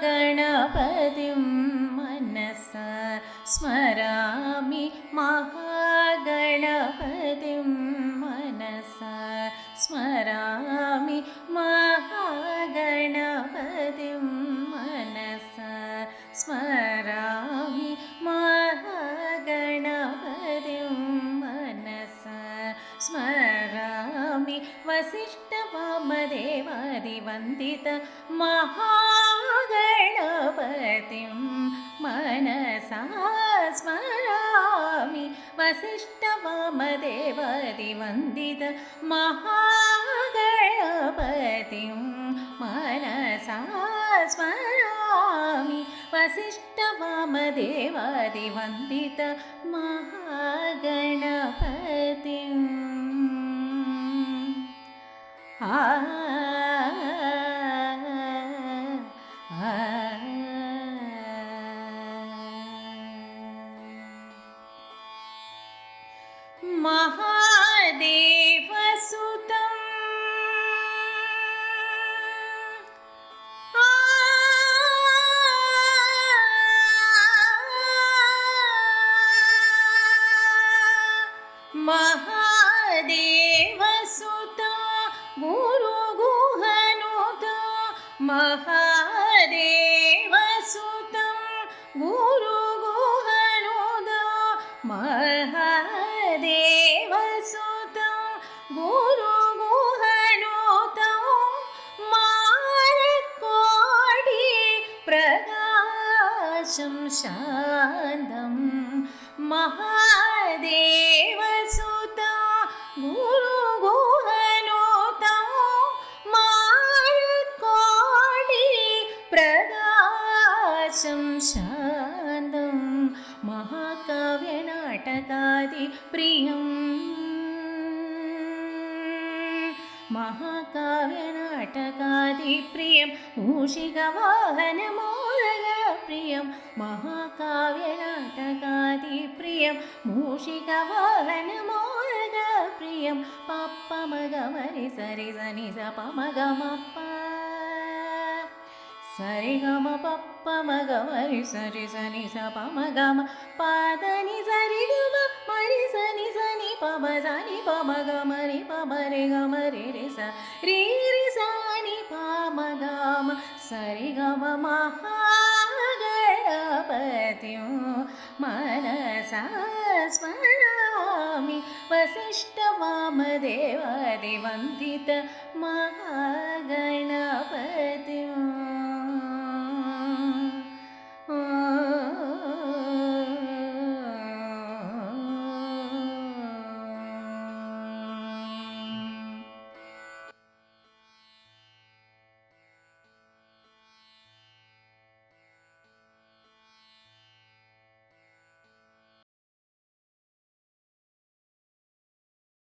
महागणपतिं मनसा स्मरामि महागणपतिं मनसा स्मरामि महागणपतिं मनसा स्मरामि महागणपतिं मनसा स्मरामि वसिष्ठवामदेवादिवन्दित महागणपतिं मनसा स्मरामि वसिष्ठवामदेवादिवन्दित महागणपतिं मनसा स्मरामि वसिष्ठवामदेवादिवन्दित महागणपतिम् महादेवसुतं महादेवसुतं गुरुगुहनुतं महादेवसुतं गुरुगुहनुतं महादेवसुतं गुरुगुहनुतं मारकोटि प्रकाशं शान्तं महादेवसुतं गुरुगुहनुतं मारकोटि प्रकाशं शान्तं महाकाव्यनाटकादिप्रियं महाकाव्यनाटकादिप्रियं मूषिकवाहनमोदगप्रियं महाकाव्यनाटकादिप्रियं मूषिकवाहनमोदगप्रियं पप्पमगमरि सरि सनि स पमगमप्प सरि गम पप्प मग मरि सरि सनि स पम गम पादनि सरि गम मरि सनि सनि पम सनि पम गम रि पम रे गम रे रे स रि रि सनि पम गम सरि गम महागणपतिं मनसा स्मरामि वसिष्ठवामदेवादिवन्दित महागणपतिम्